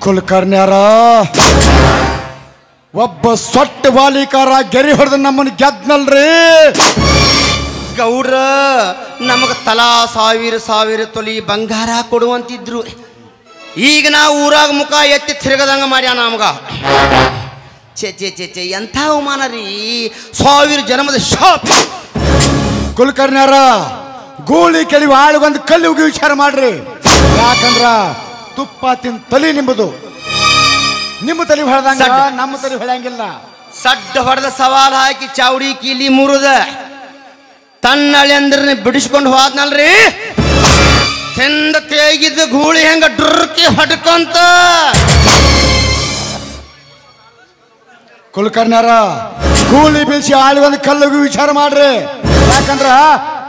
ಕುಲಕರ್ಣ್ಯರ ಒಬ್ಬ ಸೊಟ್ಟ ಬಾಲಿಕಾರ ಗೆರಿ ಹೊಡೆದ ನಮ್ಮನ್ನು ಗೆದ್ನಲ್ರಿ. ಗೌಡ್ರ ನಮಗ ತಲಾ ಸಾವಿರ ತೊಲಿ ಬಂಗಾರ ಕೊಡುವಂತಿದ್ರು. ಈಗ ನಾವು ಊರಾಗ ಮುಖ ಎತ್ತಿ ತಿರುಗದಂಗ ಮಾಡ್ಯಾನ ನಮಗ. ಛೇ ಛೇ ಛೇ ಛೇ ಎಂಥ ಅವಮಾನ ರೀ. 1000 ಜನ್ಮದ ಶಾಪ್. ಕುಲಕರ್ಣ್ಯರ ಗೋಳಿ ಕೆಳಗೆ ಆಳುಗೊಂದು ಕಲ್ಲು ಉಗಿ ವಿಚಾರ ಮಾಡ್ರಿ. ಯಾಕಂದ್ರ ತುಪ್ಪ ತಿನ್ ತಲಿ ನಿಂಬುದು. ನಿಮ್ಮ ತಲೆ ಹೊಡೆದಂಗ ನಮ್ಮ ತಲೆ ಹೊಳೆಯಂಗಿಲ್ಲ. ಸಡ್ಡ ಹೊಡೆದ ಸವಾಲ್ ಹಾಕಿ ಚಾವಡಿ ಕೀಲಿ ಮುರಿದ ತನ್ನಳೆಂದ್ರೆ ಬಿಡಿಸ್ಕೊಂಡು ಹೋದ್ನಲ್ರಿ. ಚಂದ ತೇಗಿದ್ದ ಗೂಳಿ ಹೆಂಗ ಡುರ್ಕಿ ಹೊಡ್ಕೊಂತ. ಕುಲಕರ್ಣ್ಯರ ಗೂಳಿ ಬೀಳ್ಸಿ ಆಳುಗೊಂದು ಕಲ್ಲುಗಿ ವಿಚಾರ ಮಾಡ್ರಿ. ಯಾಕಂದ್ರ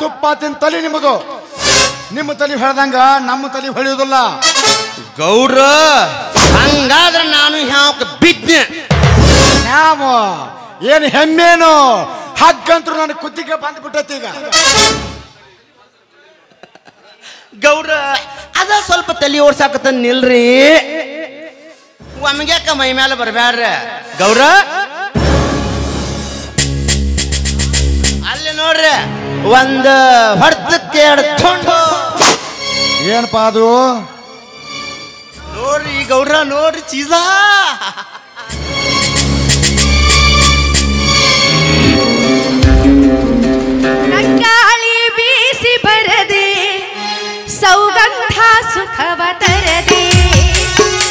ತುಪ್ಪ ತಿನ್ ತಲೆ ನಿಂಬುದು. ನಿಮ್ಮ ತಲೆ ಹೊಳೆದಂಗ ನಮ್ಮ ತಲೆ ಹೊಳೆಯುವುದಿಲ್ಲ. ಗೌಡ್ರ ಹಂಗಾದ್ರೆ ನಾನು ಯಾಕ ಬಿದ್ನೆ. ಯಾವ ಏನು ಹೆಮ್ಮೇನು ಹಗ್ಗಂತರು ನನ್ನ ಕುತ್ತಿಗೆ ಬಂದ್ಬಿಟ್ಟೈತಿ ಈಗ. ಗೌಡ್ರ ಅದ ಸ್ವಲ್ಪ ತಲೆ ಓಡ್ಸಾಕತ್ತ ನಿಲ್ರಿ. ಒಮ್ಗ್ಯಾಕ ಮೈ ಮೇಲೆ ಬರ್ಬ್ಯಾಡ್ರ ಗೌಡ್ರ. ಅಲ್ಲಿ ನೋಡ್ರಿ ಒಂದು ಹೊಡೆದಕ್ಕೆ 2 ತೊಂಡು. ಏನಪ್ಪ ಅದು? ನೋಡ್ರಿ ಗೌಡ್ರ ನೋಡ್ರಿ ಚೀಸಾ. ಗಾಳಿ ಬೀಸಿ ಬರದೆ ಸೌಗಂಧ ಸುಖವ ತರದೆ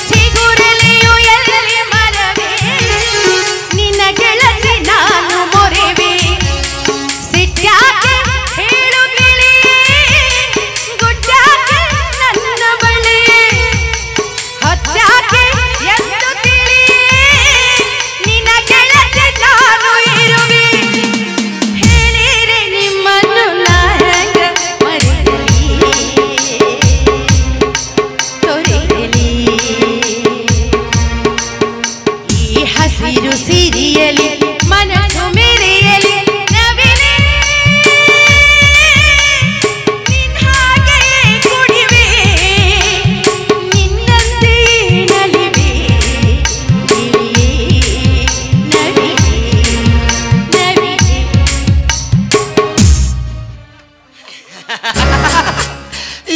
ಚಿಗುರಲೆಯು ಎಲ್ಲಿ ಮರವೇ ನಿನ್ನ ಗೆಳತಿ ನಾನು ಮೊರೆವೆ. ಸಿಟ್ಯಾಕೆ ಹೇಳು ಗೆಳೆಯೇ ಗುಡ್ಡಾಕೆ ನನ್ನ ಬಳಿ ಹತ್ಯಾಕೆ ಎಂದು ತಿಳಿಯೇ ನಿನ್ನ ಗೆಳತಿ ನಾನು ಇರುವೆ. ಹೇಳಿರೆ ನಿಮ್ಮನ್ನು ನಾ ಹೆಂಗ ಮರೆಯಲಿ ತೊರೆಯಲಿ. ಈ ಹಸಿರು ಸಿರಿಯಲಿ ಮನಸ್ಸು ಮೆರೆಯಲಿ ನವಿಲೆ ನಿನ್ನ ಹಾಗೆ ಕುಡಿವೆ ನಿನ್ನಂತೆ ನಲಿವೆ ನವಿಲೆ ನವಿಲೆ.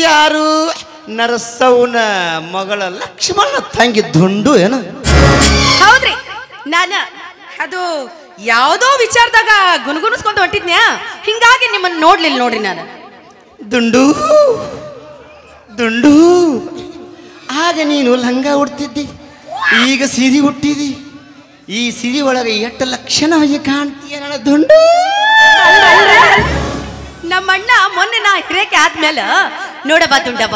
ಯಾರು ನರಸೌನ ಮಗಳ ಲಕ್ಷ್ಮಣ ತಂಗಿ ದುಂಡು ಏನು? ಹೌದ್ರಿ, ನಾನು ಅದು ಯಾವುದೋ ವಿಚಾರದಾಗ ಗುನ್ಗುನಿಸ್ಕೊಂತ ಹೊಂಟಿದ್ನ್ಯಾ, ಹಿಂಗಾಗಿ ನಿಮ್ಮನ್ನು ನೋಡ್ಲಿಲ್ಲ ನೋಡ್ರಿ ನಾನು. ದುಂಡು ದುಂಡು ಆಗ ನೀನು ಲಂಗ ಉಡ್ತಿದ್ದಿ, ಈಗ ಸಿರಿ ಹುಟ್ಟಿದಿ. ಈ ಸಿರಿ ಒಳಗೆ ಎಷ್ಟು ಲಕ್ಷಣವಾಗಿ ಕಾಣ್ತೀಯ ನನ್ನ ದುಂಡು. ನಮ್ಮಣ್ಣ ಮೊನ್ನೆ ನಾ ಹಿರೇಕೆ ಆದ್ಮೇಲೆ ನೋಡಬ ದುಂಡವ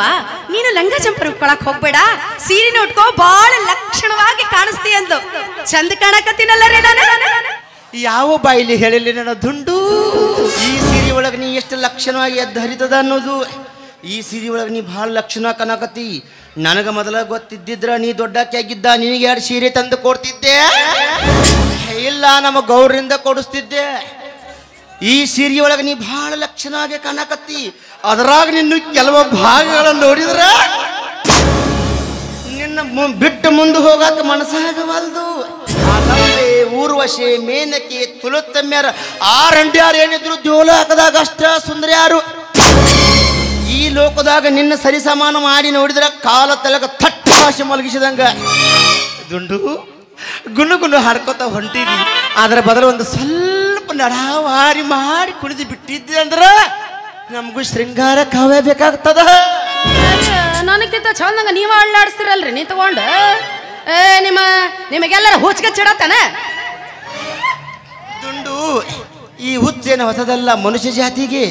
ನೀನು ಲಂಗ ಜಂಪರ್ ಉಟ್ಕೊಳಕ್ ಹೋಗ್ಬೇಡ, ಸೀರೆನ ಉಟ್ಕೋ ಬಾಳ ಲಕ್ಷಣವಾಗಿ ಕಾಣಿಸ್ತೀಯ ಅಂದ್ಲು. ಚಂದ ಕಾಣಕತ್ತೀನಲ್ಲ ರೀ ನಾನು. ಯಾವ ಬಾಯಿಲಿ ಹೇಳಿಲ್ಲ ನನ್ನ ದುಂಡು. ಈ ಸೀರೆ ಒಳಗೆ ನೀ ಎಷ್ಟು ಲಕ್ಷಣವಾಗಿ ಎದ್ದು ಹರಿತದ ಅನ್ನೋದು. ಈ ಸೀರೆ ಒಳಗೆ ನೀ ಭಾಳ ಲಕ್ಷಣ ಕಾಣಕತ್ತಿ. ನನಗೆ ಮೊದಲ ಗೊತ್ತಿದ್ದಿದ್ರ ನೀ ದೊಡ್ಡಕ್ಕೆ ಆಗಿದ್ದ ನಿನಗೆ 2 ಸೀರೆ ತಂದು ಕೊಡ್ತಿದ್ದೆ. ಇಲ್ಲ ನಮ್ಮ ಗೌಡ್ರಿಂದ ಕೊಡಿಸ್ತಿದ್ದೆ. ಈ ಸೀರೆ ಒಳಗೆ ನೀ ಭಾಳ ಲಕ್ಷಣವಾಗಿ ಕಾಣಕತ್ತಿ. ಅದರಾಗ ನಿನ್ನ ಕೆಲವು ಭಾಗಗಳನ್ನು ನೋಡಿದ್ರ ನಿನ್ನ ಬಿಟ್ಟು ಮುಂದೆ ಹೋಗಾಕ ಮನಸ್ಸಾಗವಲ್ದು. ಅಲ್ಲೇ ಊರ್ವಶೆ ಮೇನಕೆ ತುಳುತ್ತಮ್ಯಾರ 6 ಅಂಡ್ಯಾರು ಏನಿದ್ರು ಜೋಲ ಹಾಕದಾಗ ಅಷ್ಟ ಸುಂದರ ಯಾರು. ಈ ಲೋಕದಾಗ ನಿನ್ನ ಸರಿಸಮಾನ ಮಾಡಿ ನೋಡಿದ್ರ ಕಾಲ ತಲಗ ಥಟ್ ಭಾಷೆ ಮಲಗಿಸಿದಂಗ. ದುಂಡು ಗುನು ಹಾಡ್ಕೊತ ಹೊಂಟಿದಿ. ಅದರ ಬದಲು ಒಂದು ಸ್ವಲ್ಪ ನಡಾವಾರಿ ಮಾಡಿ ಕುಣಿದು ಬಿಟ್ಟಿದ್ದೆ ಅಂದ್ರ ನಮಗೂ ಶೃಂಗಾರ ಕಾವ್ಯ ಬೇಕಾಗ್ತದ. ನನಗಿಂತ ಚಂದಂಗ ನೀವ ಅಳ್ಳಾಡಿಸ್ತಿರಲ್ರಿ ನೀ ತಗೊಂಡು. ನಿಮಗೆಲ್ಲರ ಹುಚ್ಚಿಗೆ ಚಿಡತ್ತಾನ. ದುಂಡು ಈ ಹುಚ್ಚೇನ ಹೊಸದಲ್ಲ ಮನುಷ್ಯ ಜಾತಿಗೆ.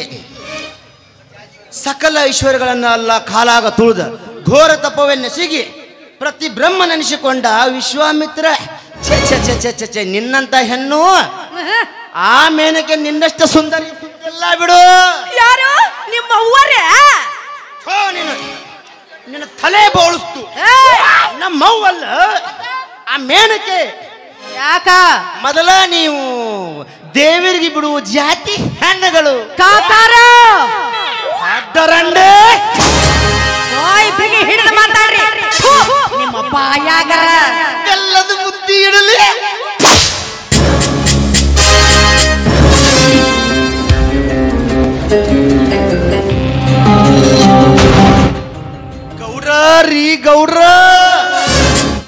ಸಕಲ ಐಶ್ವರ್ಯಗಳನ್ನ ಅಲ್ಲ ಕಾಲಾಗ ತುಳಿದ ಘೋರ ತಪವೆನ್ನೆಸಿಗಿ ಪ್ರತಿ ಬ್ರಹ್ಮನೆನಿಸಿಕೊಂಡ ವಿಶ್ವಾಮಿತ್ರ. ಛೆ ಛೆ ಛೆ ಛೆ ಛೆ ಛೆ ನಿನ್ನಂತ ಹೆಣ್ಣು ಆ ಮೇನಕ್ಕೆ ನಿನ್ನಷ್ಟ ಸುಂದರಿ ಎಲ್ಲ ಬಿಡು. ಯಾರು ನಿಮ್ಮ ಅವ್ವರೇ? ನಿನ್ನ ತಲೆ ಬೋಳಿಸ್ತು. ನಮ್ಮವ್ವಲ್ಲ ಆ ಮೇನಕ್ಕೆ. ಯಾಕ ಮೊದಲ ನೀವು ದೇವರಿಗೆ ಬಿಡುವ ಜಾತಿ ಹೆಣ್ಣುಗಳು ಕಾಕಾರ ಅಡ್ಡರಂಡೆ ಹಿಡಿದು ಮಾತಾಡ್ರಿ. ನಿಮ್ಮ ಬಾಯಾಗರ ಎಲ್ಲದ ಬುದ್ಧಿ ಇಡಲಿ. ಗೌಡ್ರ ರೀ ಗೌಡ್ರ,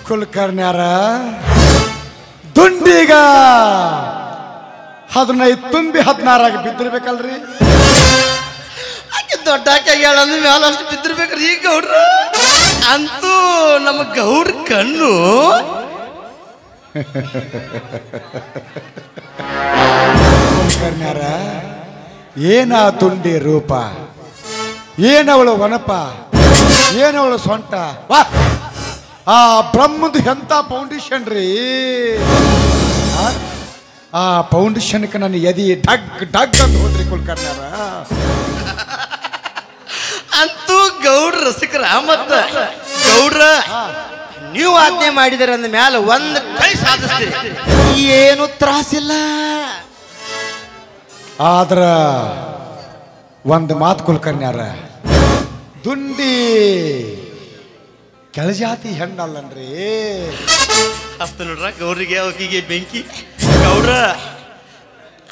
ಕುಲಕರ್ಣ್ಯಾರ ದುಂಡಿಗ 15 ತುಂಬಿ 16 ಬಿದ್ದಿರ್ಬೇಕಲ್ರಿ. ಆಕೆ ದೊಡ್ಡ ಹೇಳಂದ ಮ್ಯಾಲ ಅಷ್ಟು ಬಿದ್ದಿರ್ಬೇಕ್ರಿ ಗೌಡ್ರ. ಅಂತೂ ನಮ್ಮ ಗೌಡ್ರ ಕಣ್ಣು ಕುಲಕರ್ಣ್ಯಾರ ಏನ ತುಂಡಿ ರೂಪ, ಏನವಳು ವನಪ, ಏನವಳು ಸೊಂಟ. ವಾ, ಆ ಬ್ರಹ್ಮದ ಎಂತ ಫೌಂಡೇಶನ್ ರೀ. ಆ ಫೌಂಡೇಶನ್ಗೆ ನನ್ನ ಎದಿ ಡಗ್ ಡಗ್ ಅಂತ ಹೋದ್ರಿ ಕುಲಕರ್ಣ್ಯಾರ. ಅಂತೂ ಗೌಡ್ರ ರಸಿಕರ. ಮತ್ತ ಗೌಡ್ರ ನೀವು ಆಜ್ಞೆ ಮಾಡಿದರೆ ಅಂದ ಮ್ಯಾಲ ಒಂದು ಕೈ ಸಾಧಿಸ್ತೀರಿ, ಏನು ತ್ರಾಸಿಲ್ಲ. ಆದ್ರ ಒಂದು ಮಾತು ಕುಲಕರ್ಣ್ಯಾರ, ದುಂಡಿ ಕೆಳಜಾತಿ ಹೆಣ್ಣಲ್ಲನ್ರಿ. ಅಷ್ಟ ನೋಡ್ರ ಗೌಡ್ರಿಗೆ ಅವಕಿಗೆ ಬೆಂಕಿ. ಗೌಡ್ರ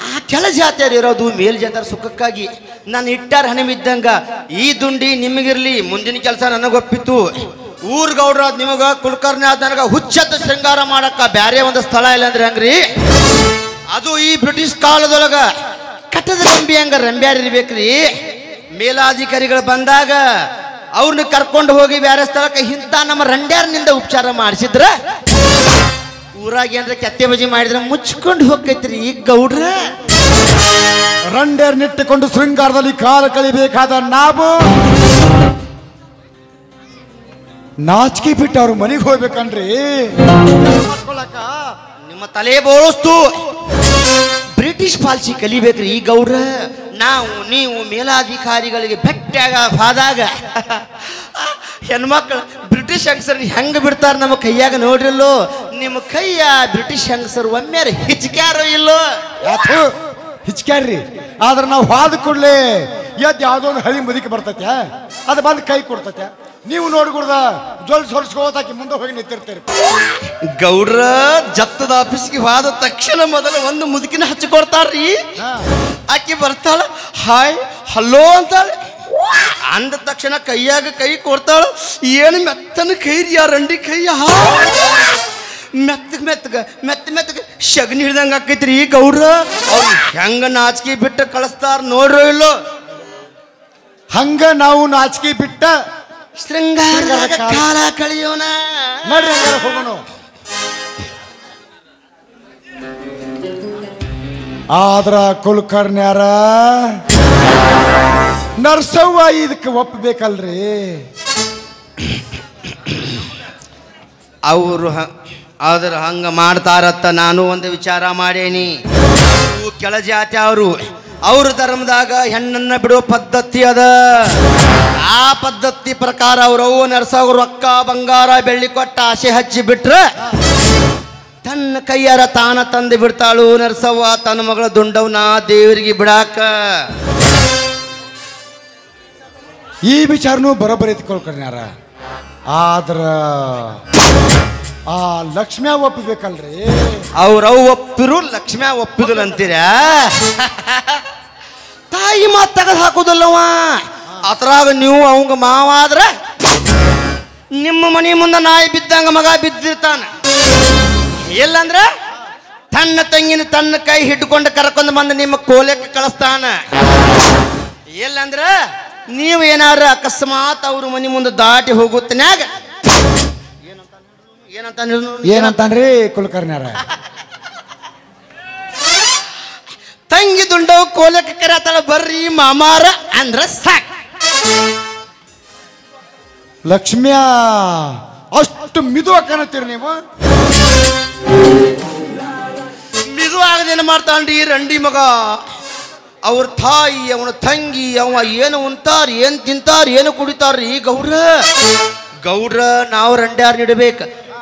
ಆ ಕೆಳ ಜಾತಿಯರು ಇರೋದು ಮೇಲ್ಜಾತಿಯರ ಸುಖಕ್ಕಾಗಿ. ನಾನು ಇಟ್ಟಾರ ಹಣಮಿದ್ದಂಗ ಈ ದುಂಡಿ ನಿಮಗಿರ್ಲಿ, ಮುಂದಿನ ಕೆಲಸ ನನಗೊಪ್ಪಿತ್ತು. ಊರ್ ಗೌಡ್ರ ನಿಮಗ ಕುಲಕರ್ಣಿ ಆದ ನನಗ ಹುಚ್ಚತ್ತ ಶೃಂಗಾರ ಮಾಡಕ್ಕ ಬ್ಯಾರೆ ಒಂದು ಸ್ಥಳ ಇಲ್ಲ ಅಂದ್ರೆ ಹಂಗ್ರಿ. ಅದು ಈ ಬ್ರಿಟಿಷ್ ಕಾಲದೊಳಗ ಕಟ್ಟದ ರಂಬಿ ಹಂಗ ರಂಬ್ಯಾರ ಇರ್ಬೇಕ್ರಿ. ಮೇಲಾಧಿಕಾರಿಗಳು ಬಂದಾಗ ಅವ್ರನ್ನ ಕರ್ಕೊಂಡು ಹೋಗಿ ಬ್ಯಾರೆ ಸ್ಥಳಕ್ಕೆ ಇಂಥ ನಮ್ಮ ರಂಡ್ಯಾರ್ನಿಂದ ಉಪಚಾರ ಮಾಡಿಸಿದ್ರ ಊರಾಗ ಏನ್ರ ಕೆತ್ತೆ ಬಜಿ ಮಾಡಿದ್ರೆ ಮುಚ್ಕೊಂಡು ಹೋಗ್ತೈತ್ರಿ ಈಗ ಗೌಡ್ರ. ರಂಡೇರ್ ನಿಟ್ಟುಕೊಂಡು ಶೃಂಗಾರದಲ್ಲಿ ಕಾಲ ಕಳಿಬೇಕಾದ ನಾವು ನಾಚಿಕೆ ಬಿಟ್ಟು ಅವ್ರ ಮನೆಗೆ ಹೋಗ್ಬೇಕನ್ರಿ. ನಿಮ್ಮ ತಲೆ ಬೋಳಿಸ್ತು. ಬ್ರಿಟಿಷ್ ಪಾಲಿಸಿ ಕಲಿಬೇಕ್ರಿ ಈ ಗೌಡ್ರ. ನಾವು ನೀವು ಮೇಲಾಧಿಕಾರಿಗಳಿಗೆ ಭೇಟಿಯಾಗ ಹೋದಾಗ ಹೆಣ್ಮಕ್ಳು ಬ್ರಿಟಿಷ್ ಹೆಂಗಸರ್ ಹೆಂಗ ಬಿಡ್ತಾರ ನಮ್ಮ ಕೈಯಾಗ ನೋಡ್ರಿಲ್ಲೋ. ನಿಮ್ಮ ಕೈಯ ಬ್ರಿಟಿಷ್ ಹೆಂಗಸರು ಒಮ್ಮೆರ ಹಿಚ್ಕ್ಯಾರೋ ಇಲ್ಲೋ. ಹಿಚ್ಕ್ಯಾರ್ರಿ. ಆದ್ರೆ ನಾವು ಹಾದ ಕೂಡಲೇ ಎದ್ದು ಯಾವುದೋ ಒಂದು ಹಳಿ ಮುದುಕಿ ಬರ್ತೈತೆ, ಅದು ಬಂದು ಕೈ ಕೊಡ್ತೈತೆ. ನೀವು ನೋಡ್ಕೊಡ್ದ ಜೊಲ್ ಸೊರ್ಸ್ಕೋತಾಕಿ ಮುಂದೆ ಹೋಗಿ ನಿಂತಿರ್ತೀರಿ. ಗೌಡ್ರ ಜತ್ತದ ಆಫೀಸ್ಗೆ ಹೋದ ತಕ್ಷಣ ಮೊದಲ ಒಂದು ಮುದುಕಿನ ಹಚ್ಚಿಕೊಡ್ತಾರ್ರಿ. ಆಕಿ ಬರ್ತಾಳ, ಹಾಯ್ ಹಲೋ ಅಂತಾಳೆ. ಅಂದ ತಕ್ಷಣ ಕೈಯಾಗ ಕೈ ಕೊಡ್ತಾಳ. ಏನು ಮೆತ್ತನ ಕೈ ರೀ ಆ ರಂಡಿ ಕೈಯ. ಮೆತ್ತಗ ಮೆತ್ತಗ ಮೆತ್ತ ಮೆತ್ತಗ ಶಗನಿ ಹಿಡ್ದಂಗ ಆಕೈತ್ರಿ ಈ ಗೌಡ್ರ. ಅವ್ರು ಹೆಂಗ ನಾಚಿಕೆ ಬಿಟ್ಟು ಕಳಿಸ್ತಾರ ನೋಡ್ರೋ ಇಲ್ಲೋ. ಹಂಗ ನಾವು ನಾಚಿಕೆ ಬಿಟ್ಟ ಶೃಂಗಾರ ಕಾಲ ಕಳೆಯೋಣ. ನಡ್ರಿ ಹೋಗೋಣ. ಆದ್ರ ಕುಲಕರ್ಣ್ಯಾರ ನರ್ಸವ್ವ ಇದಕ್ಕೆ ಒಪ್ಪಬೇಕಲ್ರಿ. ಅವರು ಆದ್ರೆ ಹಂಗ ಮಾಡ್ತಾರತ್ತ ನಾನು ಒಂದು ವಿಚಾರ ಮಾಡೇನಿ. ಕೆಳ ಜಾತಿ ಅವ್ರ ಧರ್ಮದಾಗ ಹೆಣ್ಣನ್ನ ಬಿಡೋ ಪದ್ಧತಿ ಅದ. ಆ ಪದ್ಧತಿ ಪ್ರಕಾರ ಅವ್ರವ್ವ ನರ್ಸವ್ರು ರೊಕ್ಕ ಬಂಗಾರ ಬೆಳ್ಳಿ ಕೊಟ್ಟ ಆಸೆ ಹಚ್ಚಿ ಬಿಟ್ರ ತನ್ನ ಕೈಯಾರ ತಾನ ತಂದು ಬಿಡ್ತಾಳು ನರ್ಸವ್ವ ತನ್ನ ಮಗಳ ದುಂಡವ್ನ ದೇವರಿಗೆ ಬಿಡಾಕ. ಈ ವಿಚಾರನೂ ಬರೋಬ್ಬರಿ ಎತ್ಕೊಳ್ಕರ್ಣ್ಯಾರ. ಆದ್ರ ಆ ಲಕ್ಷ್ಮ್ಯಾ ಒಪ್ಪಬೇಕಲ್ರಿ. ಅವ್ರವ್ ಒಪ್ಪಿರು ಲಕ್ಷ್ಮ್ಯಾ ಒಪ್ಪಿದಳು ಅಂತೀರ. ತಾಯಿ ಮಾತು ತೆಗೆದು ಹಾಕೋದಲ್ಲವ. ಅದ್ರಾಗ ನೀವು ಅವಂಗ ಮಾವಾದ್ರ ನಿಮ್ಮ ಮನೆ ಮುಂದೆ ನಾಯಿ ಬಿದ್ದಂಗ ಮಗ ಬಿದ್ದಿರ್ತಾನ. ಇಲ್ಲಂದ್ರ ತನ್ನ ತಂಗಿನ ತನ್ನ ಕೈ ಹಿಡ್ಕೊಂಡು ಕರ್ಕೊಂಡು ಬಂದು ನಿಮ್ಮ ಕೋಲೆಕ್ಕೆ ಕಳಿಸ್ತಾನ. ಇಲ್ಲಂದ್ರ ನೀವು ಏನಾರ ಅಕಸ್ಮಾತ್ ಅವ್ರ ಮನೆ ಮುಂದೆ ದಾಟಿ ಹೋಗುತ್ತನ್ಯಾಗ ಏನಂತಾನ್ರಿ ಕುಲಕರ್ಣ್ಯಾರ? ತಂಗಿ ದುಂಡವ್ ಕೋಲಕ್ಕೆ ಕರೆತಾಳ ಬರ್ರಿ ಮಾಮಾರ ಅಂದ್ರ ಸಾಕ್. ಲಕ್ಷ್ಮ್ಯಾ ಅಷ್ಟು ಮಿದು ಕಾಣತ್ತೀರಿ ನೀವು. ಮಿದು ಆಗದೇನು ಮಾಡ್ತಾನ್ರಿ ರಂಡಿ ಮಗ. ಅವ್ರ ತಾಯಿ ಅವನ ತಂಗಿ ಅವ ಏನು ಉಂತಾರ ಏನು ತಿಂತಾರ ಏನು ಕುಡಿತಾರ್ರಿ ಗೌಡ್ರ. ಗೌಡ್ರ ನಾವು ರಂಡ್ಯಾರನ್ನ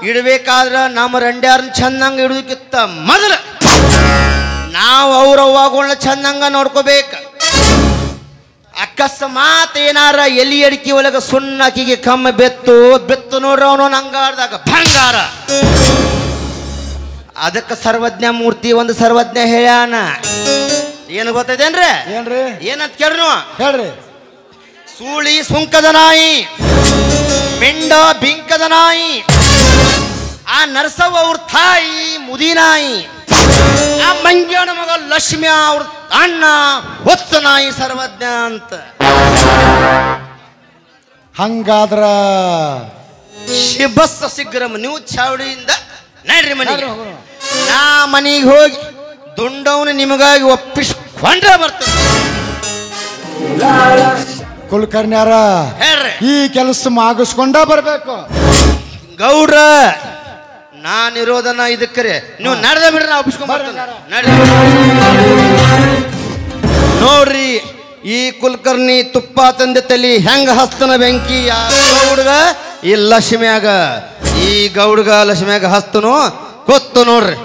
ಇಡಬೇಕಾದ್ರ ನಮ್ಮ ರಂಡ್ಯಾರನ್ನ ಚಂದಂಗ ಇಡೋದಕ್ಕಿಂತ ಮೊದಲ ನಾವು ಅವ್ರವ್ವಗಳನ್ನ ಚಂದಂಗ ನೋಡ್ಕೋಬೇಕು. ಅಕ್ಕ ಅಕಸ್ಮಾತ್ ಏನಾರ ಎಲಿ ಅಡಿಕೆ ಒಳಗ ಸುಣ್ಣಕಿಗೆ ಕಮ್ಮ ಬೆತ್ತು ನೋಡ್ರ ಅವನು ನಂಗಾರ್ದಾಗ ಬಂಗಾರ. ಅದಕ್ಕೆ ಸರ್ವಜ್ಞ ಮೂರ್ತಿ ಒಂದು ಸರ್ವಜ್ಞ ಹೇಳ್ಯಾನ. ಏನು ಗೊತ್ತೈತೇನ್ರಿ? ಏನ್ರಿ? ಏನಂತ ಕೇಳ್ರಿ ನೀವು ಹೇಳ್ರಿ. ಸೂಳಿ ಸುಂಕದ ನಾಯಿ, ಪಿಂಡ ಬಿಂಕದ ನಾಯಿ, ಆ ನರಸವ್ವ ಅವ್ರ ತಾಯಿ ಮುದಿನಾಯಿ, ಆ ಮಂಗ್ಯನ ಮಗ ಲಕ್ಷ್ಮಿ ಅವ್ರ ಅಣ್ಣ ಹೊತ್ತ ನಾಯಿ ಸರ್ವಜ್ಞ ಅಂತ. ಹಂಗಾದ್ರ ಶಿಬಸ್ಸ ಸಿಗ್ರಮ ನೀವು ಚಾವಡಿಯಿಂದ ನಡ್ರಿ ಮನೆಗೆ. ನಾ ಮನೆಗೆ ಹೋಗಿ ದುಂಡವನು ನಿಮಗಾಗಿ ಒಪ್ಪಿಸ್ಕೊಂಡ್ರೆ ಬರ್ತದೆ. ಕುಲಕರ್ಣ್ಯಾರ ಹೇಳ್ರಿ. ಈ ಕೆಲಸ ಮಾಗಿಸ್ಕೊಂಡ ಬರ್ಬೇಕು. ಗೌಡ್ರ ನಾನಿರೋದನ್ನ ಇದಕ್ಕರೆ ನೀವು ನಡೆದ ಬಿಡ್ರಿ, ನಾ ಒಪ್ಪಿಸ್ಕೊಂಡ್ಬರ್ತೇನೆ. ನೋಡ್ರಿ ಈ ಕುಲಕರ್ಣಿ ತುಪ್ಪ ತಂದೆ ತಲಿ ಹೆಂಗ ಹಸ್ತನ ಬೆಂಕಿ ಆ ಗೌಡ್ಗ ಈ ಲಕ್ಷ್ಮ್ಯಾಗ, ಈ ಗೌಡ್ಗ ಲಕ್ಷ್ಮ್ಯಾಗ ಹಸ್ತನು ಗೊತ್ತು ನೋಡ್ರಿ.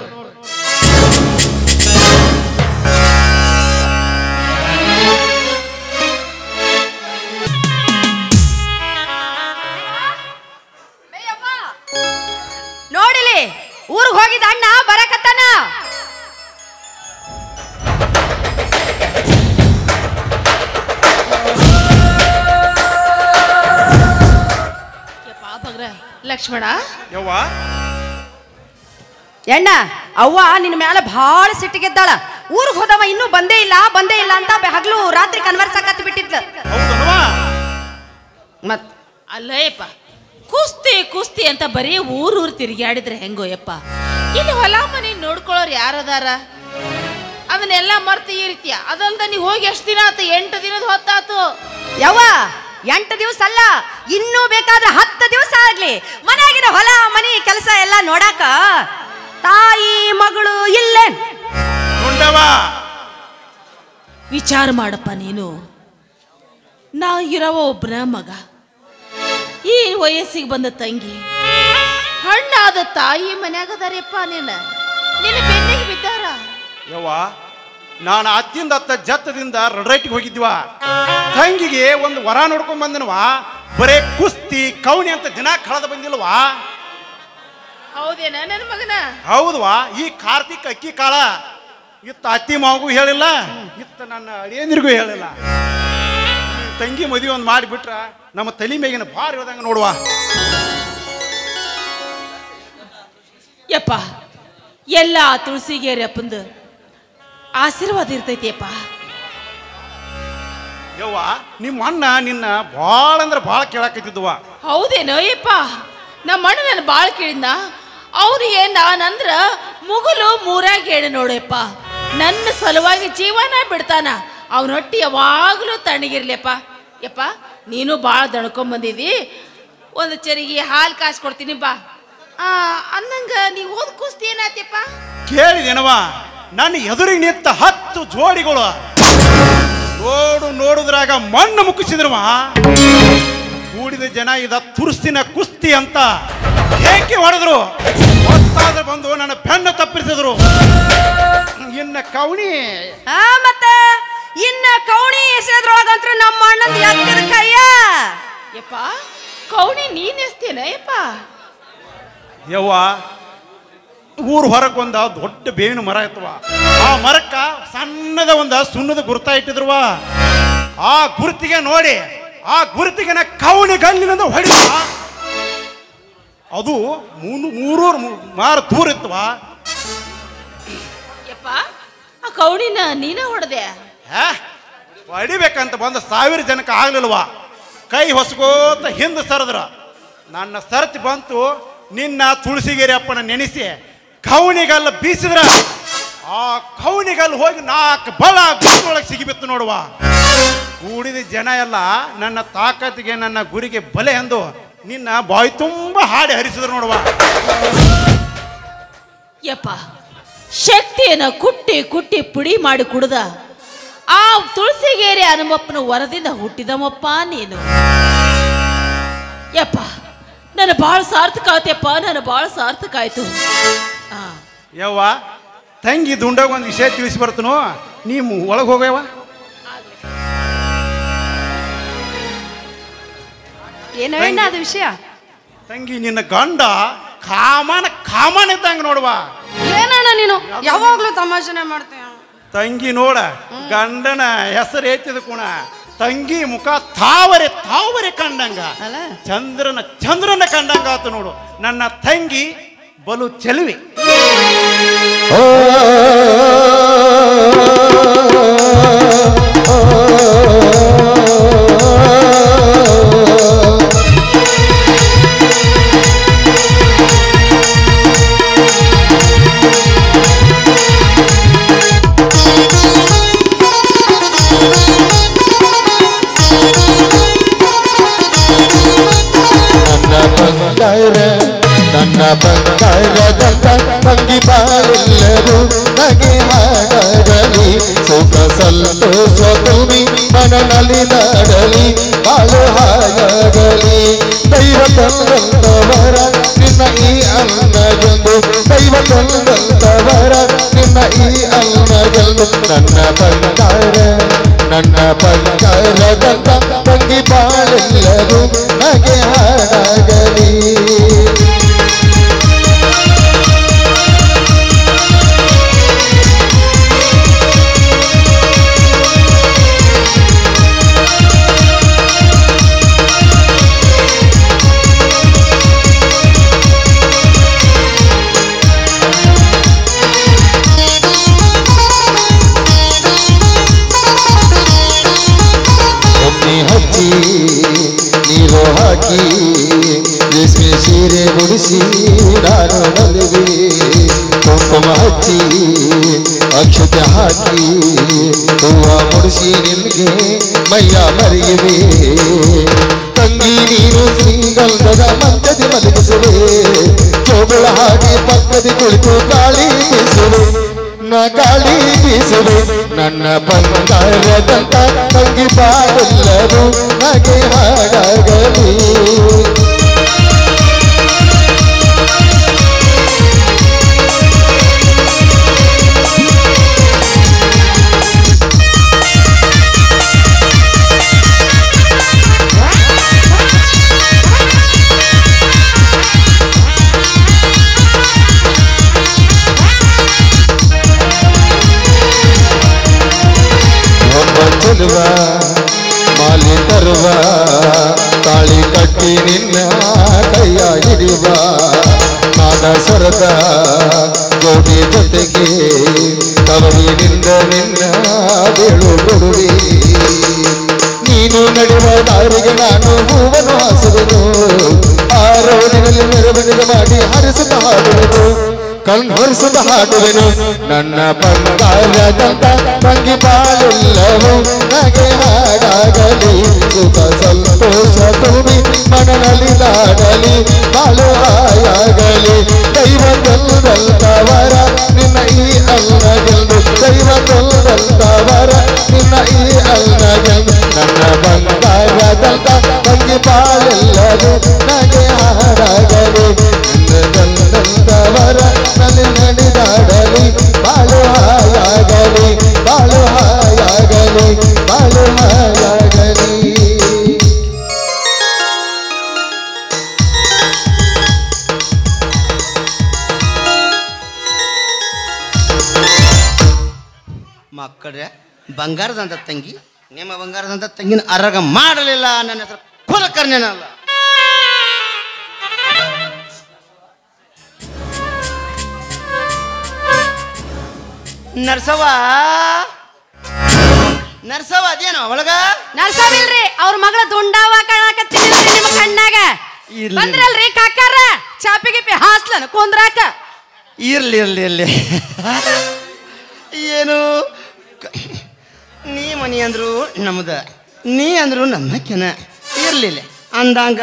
ನೋಡಿಲಿ ಊರಿಗೆ ಹೋಗಿದ ಅಣ್ಣ ಬರಕತ್ತಾನ. ಲಕ್ಷ್ಮಣ ಯವ್ವ ಎಣ್ಣ ಅವ್ವ ನಿನ್ನ ಮ್ಯಾಲ ಭಾಳ ಸಿಟ್ಟಿಗೆದ್ದಾಳ. ಊರಿಗೆ ಹೋದವ ಇನ್ನೂ ಬಂದೇ ಇಲ್ಲ ಅಂತ ಹಗಲು ರಾತ್ರಿ ಕನ್ವರ್ಸಕತ್ ಬಿಟ್ಟಿದ್ಲ. ಮತ್ ಅಲ್ಲಯ್ಯಪ್ಪ, ಕುಸ್ತಿ ಅಂತ ಬರೀ ಊರು ತಿರುಗಾಡಿದ್ರೆ ಹೆಂಗೋ ಯಪ್ಪ. ಇಲ್ಲಿ ಹೊಲ ಮನೆ ನೋಡ್ಕೊಳ್ಳೋರು ಯಾರದಾರ? ಅದನ್ನೆಲ್ಲ ಮರ್ತು ಈ ರೀತಿಯ ಅದಲ್ದ ನೀ ಹೋಗಿ ಎಷ್ಟು ದಿನ ಆತು? 8 ದಿನದ ಹೊತ್ತಾತು. ಯವ್ವ 8 ದಿವಸ ಅಲ್ಲ, ಇನ್ನೂ ಬೇಕಾದ್ರೆ 10 ದಿವಸ ಆಗ್ಲಿ. ಮನೆಯಾಗಿನ ಹೊಲ ಮನಿ ಕೆಲಸ ಎಲ್ಲ ನೋಡಾಕ ತಾಯಿ ಮಗಳು ಇಲ್ಲೇ. ವಿಚಾರ ಮಾಡಪ್ಪ ನೀನು. ನಾ ಇರವ ಒಬ್ಬನ ಮಗ, ಈ ವಯಸ್ಸಿಗೆ ಬಂದ ತಂಗಿ, ಹಣ್ಣಾದ ತಾಯಿ ಮನ್ಯಾಗದಾರಪ್ಪ. ನಿನ್ನ ಬೆನ್ನಿಗೆ ಬಿದ್ದಾರ. ಯವ್ವ ನಾನು ಅತ್ತಿಂದ ಅತ್ತ ಜತ್ತದಿಂದ ರಡರೈಟಿಗೆ ಹೋಗಿದ್ವ. ತಂಗಿಗೆ ಒಂದು ವರ ನೋಡ್ಕೊಂಡ್ ಬಂದನವಾ. ಬರೇ ಕುಸ್ತಿ ಕೌನಿ ಅಂತ ದಿನ ಕಳೆದ ಬಂದಿಲ್ವಾ? ಹೌದೇನ ನನ್ನ ಮಗನ? ಹೌದ್ವಾ. ಈ ಕಾರ್ತಿಕ್ ಅಕ್ಕಿ ಕಾಳ ಇತ್ತ ಅತ್ತಿ ಮಾವಗೂ ಹೇಳಿಲ್ಲ, ಇತ್ತ ನನ್ನ ಅಳಿಯಂದ್ರಿಗೂ ಹೇಳಿಲ್ಲ. ತಂಗಿ ಮದುವೆ ಒಂದು ಮಾಡಿಬಿಟ್ರ ನಮ್ಮ ತಲೆ ಮೇಗಿನ ಭಾರ ಇರೋದಂಗ ನೋಡುವ. ಯಪ್ಪ ಎಲ್ಲ ತುಳಸಿಗೇರಿ ಅಪ್ಪಂದು ಆಶೀರ್ವಾದ ಇರ್ತೈತಿಯಪ್ಪ. ಯವ್ವ ನಿಮ್ಮ ಅಣ್ಣ ನಿನ್ನ ಭಾಳ ಅಂದ್ರೆ ಭಾಳ ಕೇಳಾಕತ್ತಿದ್ವ. ಹೌದೇನೋ ಯಪ್ಪ? ನಮ್ಮ ಅಣ್ಣ ನನ್ನ ಭಾಳ ಕೇಳಿದ್ನ. ಅವ್ರಿಗೆ ನಾನಂದ್ರ ಮುಗುಲು ಮೂರಾಗ ಹೇಳಿ ನೋಡಪ್ಪ, ನನ್ನ ಸಲುವಾಗಿ ಜೀವನ ಬಿಡ್ತಾನ. ಅವನೊಟ್ಟಿ ಯಾವಾಗಲೂ ತಣ್ಣಗಿರ್ಲಿಯಪ್ಪ. ಯಪ್ಪ ನೀನು ಭಾಳ ದಣ್ಕೊಂಬಂದಿದ್ದಿ, ಒಂದು ಚರಿಗೆ ಹಾಲು ಕಾಸು ಕೊಡ್ತೀನಿ ಬಾ ಅನ್ನಂಗ. ನೀವು ಹೋದ್ ಕುಸ್ತಿ ಏನಾಯ್ತಪ್ಪ? ಕೇಳಿದೇನವ? ನನ್ನ ಎದುರಿಗೆ ನಿಂತ 10 ಜೋಡಿಗಳು ನೋಡುದ್ರಾಗ ಮಣ್ಣು ಮುಕ್ಕಿಸಿದ್ರವ. ಕೂಡಿದ ಜನ ಇದ ತುರ್ಸ್ತಿನ ಕುಸ್ತಿ ಅಂತ ಏಕೆ ಹೊಡೆದ್ರು. ಹೊತ್ತಾದ್ರೆ ಬಂದು ನನ್ನ ಬೆನ್ನ ತಪ್ಪಿಸಿದ್ರು. ಇನ್ನ ಕವಣಿ ಮತ್ತೆ ಇನ್ನ ಕೌಣಿ ಎಸೆದ್ರೊಳಗಂತ್ರ ನಮ್ಮ ಅಣ್ಣಂದು ಎತ್ತಿದ ಕೈಯ. ಯಪ್ಪ ಕೌಣಿ ನೀನ್ ಎಸ್ತೇನ ಯಪ್ಪ? ಯವ್ವ ಊರ್ ಹೊರಗೆ ಒಂದು ದೊಡ್ಡ ಬೇವಿನ ಮರ ಇತ್ತವ. ಆ ಮರಕ್ಕ ಸಣ್ಣದ ಒಂದು ಸುಣ್ಣದ ಗುರ್ತ ಇಟ್ಟಿದ್ರುವ. ಆ ಗುರುತಿಗೆ ನೋಡಿ, ಆ ಗುರುತಿಗೆ ಕವಣಿ ಗಲ್ಲಿನಿಂದ ಹೊಡಿದ. ಅದು 300 ಮಾರು ದೂರ ಇತ್ತವ. ಯಪ್ಪ ಆ ಕೌಣಿನ ನೀನ ಹೊಡೆದೆ? ಹೊಡಿಬೇಕಂತ ಬಂದ 1000 ಜನಕ್ಕೆ ಆಗ್ಲಿಲ್ವ. ಕೈ ಹೊಸಗೋತ ಹಿಂದೆ ಸರದ್ರ. ನನ್ನ ಸರತಿ ಬಂತು. ನಿನ್ನ ತುಳಸಿಗೇರಿ ಅಪ್ಪನ ನೆನೆಸಿ ಕವಣಿಗಲ್ಲ ಬೀಸಿದ್ರ ಆ ಕವಣಿಗಲ್ಲಿ ಹೋಗಿ 4 ಬಲ ಗುರುಳಗೆ ಸಿಗಿಬಿತ್ತು ನೋಡುವ. ಕೂಡಿದ ಜನ ಎಲ್ಲ ನನ್ನ ತಾಕತ್ತಿಗೆ ನನ್ನ ಗುರಿಗೆ ಬಲೆ ಎಂದು ನಿನ್ನ ಬಾಯಿ ತುಂಬ ಹಾಡಿ ಹರಿಸಿದ್ರು ನೋಡುವ. ಯಪ್ಪ ಶಕ್ತಿಯನ್ನು ಕುಟ್ಟಿ ಕುಟ್ಟಿ ಪುಡಿ ಮಾಡಿ ಕುಡ್ದ ಆ ತುಳಸಿಗೇರಿ ಹನುಮಪ್ಪನ ವರದಿಂದ ಹುಟ್ಟಿದಮಪ್ಪ ನೀನು. ಯಪ್ಪ ನನ್ನ ಭಾಳ ಸಾರ್ಥಕ ಆಯ್ತಪ್ಪ, ನನ್ನ ಭಾಳ ಸಾರ್ಥಕ ಆಯ್ತು. ಯವ್ವ ತಂಗಿ ದುಂಡಾಗ ಒಂದು ವಿಷಯ ತಿಳಿಸಿ ಬರ್ತನೋ, ನೀವು ಒಳಗೆ ಹೋಗವ. ಏನೋ ಅಣ್ಣ ಅದು ವಿಷಯ. ತಂಗಿ ನಿನ್ನ ಗಂಡ ಕಾಮನ್ ಇದ್ದಂಗ ನೋಡುವ. ಏನಣ್ಣ ನೀನು ಯಾವಾಗ್ಲೂ ತಮಾಷೆನೆ ಮಾಡ್ತೀಯ. ತಂಗಿ ನೋಡ ಗಂಡನ ಹೆಸರು ಎತ್ತಿದ ಕುಣ ತಂಗಿ ಮುಖ ತಾವರೆ ಕಂಡಂಗ ಚಂದ್ರನ ಕಂಡಂಗ ಆತು ನೋಡು. ನನ್ನ ತಂಗಿ ಬಲು ಚೆಲುವೆ. ನನ್ನ ಬಂಗಾರದ ತಂಗಿ ಬಾಳೆಲ್ಲರೂ ನಗೆ ಹಾಡಲಿ ಸುಖ ಸಂತೋಷ ತುಂಬಿ ಮನನಲ್ಲಿ ನಾಡಲಿ ಬಾಳು ಹಾಯಾಗಲಿ. ದೈವ ತಂದಂತವರ ನಿನ್ನ ಈ ಅನ್ನಗೆಂದು ದೈವ ತಂದಂತವರ ನಿನ್ನ ಈ ಅನ್ನಗೆಂದು ನನ್ನ ಬಂಗಾರದ ತಂಗಿ ಬಾಳೆಲ್ಲರೂ ನಗೆ ಹಾಡಲಿ. ಹಚ್ಚಿ ನೀರು ಹಾಕಿ ರೇಷ್ಮೆ ಸೀರೆ ಗುಡಿಸಿ ನಾನು ಮಲಗಿ ಕುಂಕುಮ ಹಚ್ಚಿ ಅಕ್ಷತೆ ಹಾಕಿ ಹೂವ ಮುಡಿಸಿ ನಿನ್ಗೆ ಮೈಯ ಮರೆಯುವೆ. ತಂಗಿ ನೀರು ಶ್ರೀಗಂಧದ ಮಂಚದಿ ಮಲಗಿಸುವೆ ಜೋಗುಳ ಹಾಗೆ ಪಕ್ಕದಿ ಕುಳಿತು ಗಾಳಿ ಬೀಸುವೆ ಗಾಳಿ ಬೀಸುವೆ. ನನ್ನ ಬಂಗಾರದಂತ ತಂಗಿ ಬಾಳೆಲ್ಲರೂ ನಗೆ ಹಾಡಾಗಲಿ. ಚೆಲುವ ಮಾಲಿ ತರುವ ತಾಳಿ ಕಟ್ಟಿ ನಿನ್ನ ಕೈಯ ಹಿಡಿಯುವ ನಾದ ಸ್ವರದ ಗೋಡಿ ಜೊತೆಗೆ ತವರಿನಿಂದ ನಿನ್ನ ಬೇಳು ಕೊಡುವೆ. ನೀನು ನಡೆಯುವ ದಾರಿಗೆ ನಾನು ಹೂವನ್ನು ಹಾಸುವೆನು ಆ ರೋಡಿನಲ್ಲಿ ಮೆರವಣಿಗೆ ಮಾಡಿ ಹರಿಸುತ್ತ ಹಾಡುವೆನು ಕಣ್ಹರಿಸುತ್ತ ಹಾಡುವೆನು. ನನ್ನ ಬಂಗಾರದಂತ ತಂಗಿ ಬಾಳೆಲ್ಲವೂ ನಗೆ ಹಾಡಾಗಲಿ ಸುಖ ಸಂತೋಷ ತುಂಬಿ ಮನನಲ್ಲಿ ನಾಡಲಿ ಬಾಳು ಹಾಯಾಗಲಿ. ದೈವ ತೊಂದಂತವರ ನಿನ್ನ ಈ ಅನ್ನಗೆಂದು ದೈವ ತೊಂದಂತವರ ನಿನ್ನ ಈ ಅನ್ನಗೆಂದು ನನ್ನ ಬಂಗಾರದಂತ ತಂಗಿ ಬಾಳೆಲ್ಲವೂ ನಗೆ ಹಾಡಾಗಲಿ. ತಂದವರ ನಲ್ಲಿ ನಡೆದಾಡಲಿ ಬಾಳು ಹಾಯಾಗಲಿ ಬಾಳು ಹಾಯಾಗಲಿ ಬಾಳು ಹಾಯಾಗಲಿ. ಮಕ್ಕಳೇ ಬಂಗಾರದಂತ ತಂಗಿ ನಿಮ್ಮ ಬಂಗಾರದಂತ ತಂಗಿನ ಅರಗ ಮಾಡಲಿಲ್ಲ. ನನ್ನ ಹೆಸರು ಕುಲಕರ್ಣಿನಲ್ಲ. ನರ್ಸವ ಅದೇನೋ ಒಳಗ ನರ್ಸವಿಲ್ರಿ ಅವ್ರ ಮಗಳ ದುಂಡಾವ ಕಾಣಕತ್ತೀನಿ ನಿಮ್ಮ ಕಣ್ಣಾಗ. ಬಂದ್ರಲ್ರಿ ಕಾಕಾರ ಚಾಪಿ ಗಿಪಿ ಹಾಸ್ಲನ ಕುಂದ್ರಾಕ. ಇರ್ಲಿ ಇರ್ಲಿ ಇರ್ಲಿ ಏನು ನೀ ಮನಿ ಅಂದ್ರು ನಮ್ದ ನೀ ಅಂದ್ರು ನಮ್ಮಕ್ಕೆನ ಇರ್ಲಿಲ್ಲ ಅಂದಂಗ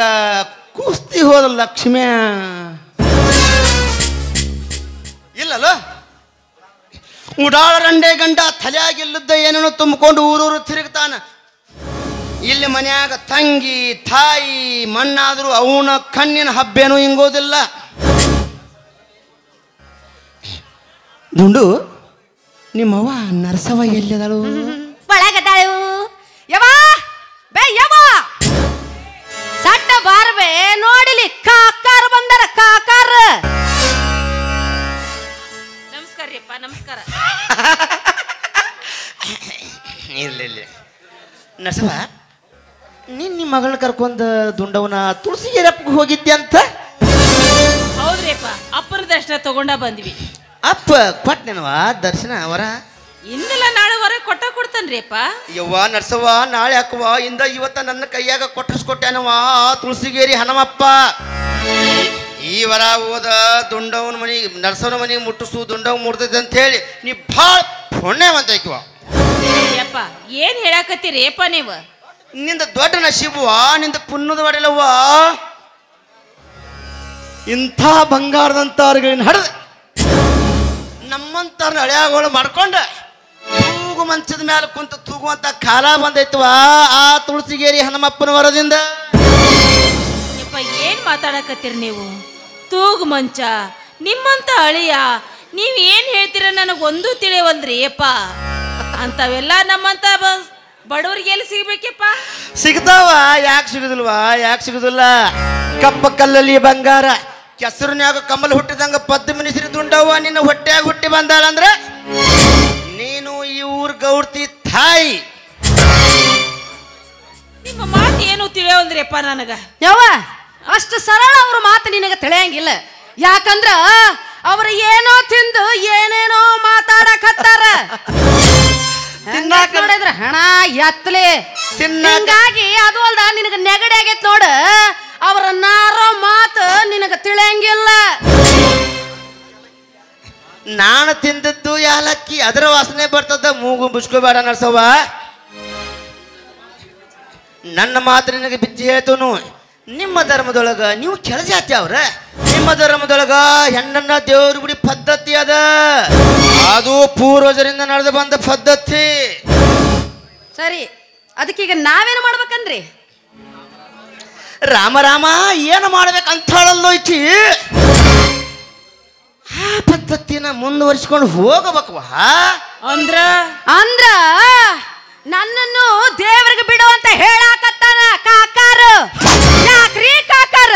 ಕುಸ್ತಿ ಹೋದ ಲಕ್ಷ್ಮ್ಯಾ ಇಲ್ಲಲ್ಲ. ಉಡಾಳ ರಂಡೆ ಗಂಡ ತಲೆಯಾಗಿಲ್ಲದ ಏನೇನೋ ತುಂಬಿಕೊಂಡು ಊರೂರು ತಿರುಗ್ತಾನ. ಇಲ್ಲಿ ಮನ್ಯಾಗ ತಂಗಿ ತಾಯಿ ಮಣ್ಣಾದರೂ ಅವನ ಕಣ್ಣಿನ ಹಬ್ಬೇನೂ ಹಿಂಗೋದಿಲ್ಲ. ದುಂಡು ನಿಮ್ಮವ್ವ ನರಸವ ಎಲ್ಲಿದಳು? ಒಳಗದಾಳು. ಯವ್ವ ಬೇ ಯವ್ವ ಸಟ್ಟ ಬಾ ಇಲ್ಲ ನರಸವ ನೀನ್ ನಿಮ್ಮ ಮಗಳನ್ನ ಕರ್ಕೊಂಡ್ ದುಂಡವನ ತುಳಸಿಗೆರಪ್ಪಗೆ ಹೋಗಿದ್ದೆ ಅಂತ. ಹೌದ್ರಿಪ್ಪ, ಅಪ್ಪನ ದರ್ಶನ ತಗೊಂಡ ಬಂದ್ವಿ. ಅಪ್ಪ ಕೊಟ್ಟನೇನವಾ ದರ್ಶನ ಅವರ ಇಂದೆಲ್ಲ ನಾಳೆವರೆಗೆ ಕೊಡ್ತಾನ್ರಿ ಅಪ್ಪ. ಯವ್ವ ನರ್ಸವ್ವ, ನಾಳೆ ಹಾಕುವ ಇಂದ ಇವತ್ತ ನನ್ನ ಕೈಯಾಗ ಕೊಟ್ಟಿಸ್ಕೊಟ್ಟೇನವ ತುಳಸಿಗೇರಿ ಹನುಮಪ್ಪ. ಈ ವರ ಹೋದ ದುಂಡವನ ಮನೆಗೆ ನರ್ಸವನ ಮನೆಗೆ ಮುಟ್ಟಿಸು ದುಂಡವ್ ಮುಡ್ತೈತೆ ಅಂತ ಹೇಳಿ ನೀ ಭಾಳ ಪುಣ್ಯವಂತ ಐಕ್ವ. ಯಪ್ಪ ಏನ್ ಹೇಳಾಕತ್ತೀರಿ ಅಪ್ಪ ನೀವು? ನಿಂದ ದೊಡ್ಡ ನಶೀಬುವ, ನಿಂದ ಪುಣ್ಯದ ಒಡೆಯಲ್ಲವ್ವ. ಇಂಥ ಬಂಗಾರದಂತವ್ರಗಳನ್ನ ಹಡ್ದ ನಮ್ಮಂತವ್ರನ್ನ ಹಳೆಯಾಗೋಳು ಮಾಡ್ಕೊಂಡ ತೂಗು ಮಂಚದ ಮ್ಯಾಲ ಕುಂತ ತೂಗುವಂತ ಕಾಲ ಬಂದೈತವ ಆ ತುಳಸಿಗೇರಿ ಹನುಮಪ್ಪನ ವರದಿಂದ. ಯಪ್ಪ ಏನ್ ಮಾತಾಡಕತ್ತೀರಿ ನೀವು? ತೂಗು ಮಂಚ, ನಿಮ್ಮಂತ ಅಳಿಯ, ನೀವ್ ಏನ್ ಹೇಳ್ತೀರ ನನಗೊಂದು ತಿಳಿಯವಲ್ರಿ ಅಪ್ಪ. ಅಂತವೆಲ್ಲ ನಮ್ಮಂತ ಬಡವ್ರಿಗೆ ಎಲ್ಲಿ ಸಿಗ್ಬೇಕಪ್ಪ? ಸಿಗ್ತಾವ, ಯಾಕೆ ಸಿಗುದಿಲ್ವಾ? ಯಾಕೆ ಸಿಗುದಿಲ್ಲ? ಕಪ್ಪ ಕಲ್ಲಲ್ಲಿ ಬಂಗಾರ, ಕೆಸರಿನ್ಯಾಗ ಕಮಲ್ ಹುಟ್ಟಿದಂಗ ಪದ್ದು ಮಿನಿಸ್ರಿ ದುಂಡವ್ವ ನಿನ್ನ ಹೊಟ್ಟೆಯಾಗ ಹುಟ್ಟಿ ಬಂದಾಳಂದ್ರ ನೀನು ಈ ಊರ್ ಗೌಡ್ತಿ ತಾಯಿ. ನಿಮ್ಮ ಮಾತು ಏನು ತಿಳಿಯವಲ್ರಿಪ್ಪ ನನಗ. ಯವ್ವ ಅಷ್ಟು ಸರಳ ಅವ್ರ ಮಾತು ನಿನಗೆ ತಿಳಿಯಂಗಿಲ್ಲ. ಯಾಕಂದ್ರ ಅವ್ರ ಏನೋ ತಿಂದು ಏನೇನೋ ಮಾತಾಡಕತ್ತಾರ. ನೋಡಿದ್ರ ಹಣ ಎತ್ತಲೆ ಹಿಂಗಾಗಿ ಅದು ಅಲ್ದ ನಿನಗ ನೆಗಡಿ ಆಗೈತ್ ನೋಡ. ಅವ್ರ ನಾರೋ ಮಾತು ನಿನಗ ತಿಳಿಯಂಗಿಲ್ಲ. ನಾನು ತಿಂದದ್ದು ಯಾಲಕ್ಕಿ, ಅದರ ವಾಸನೆ ಬರ್ತದ. ಮೂಗು ಮುಚ್ಕೋಬೇಡ ನರ್ಸವ್ವ. ನನ್ನ ಮಾತು ನಿನಗೆ ಬಿಚ್ಚಿ ಹೇಳ್ತನು. ನಿಮ್ಮ ಧರ್ಮದೊಳಗ ನೀವು ಕೆಳ ಜಾತಿ ಅವ್ರ. ನಿಮ್ಮ ಧರ್ಮದೊಳಗ ಹೆಣ್ಣನ್ನ ದೇವ್ರ ಗುಡಿ ಪದ್ಧತಿ ಅದ. ಅದು ಪೂರ್ವಜರಿಂದ ನಡೆದು ಬಂದ ಪದ್ಧತಿ. ಸರಿ, ಅದಕ್ಕೀಗ ನಾವೇನು ಮಾಡ್ಬೇಕಂದ್ರಿ? ರಾಮ ರಾಮ ಏನು ಮಾಡ್ಬೇಕಂತ ಹೇಳಲ್ಲೋ ಈಚಿ. ಆ ಪದ್ಧತಿನ ಮುಂದುವರಿಸ್ಕೊಂಡು ಹೋಗಬೇಕವಾ. ಅಂದ್ರ ಅಂದ್ರ ನನ್ನನ್ನು ದೇವರಿಗೆ ಬಿಡು ಅಂತ ಹೇಳಾಕತ್ತಾನ ಕಾಕಾರ. ಯಾಕ್ರಿ ಕಾಕಾರ?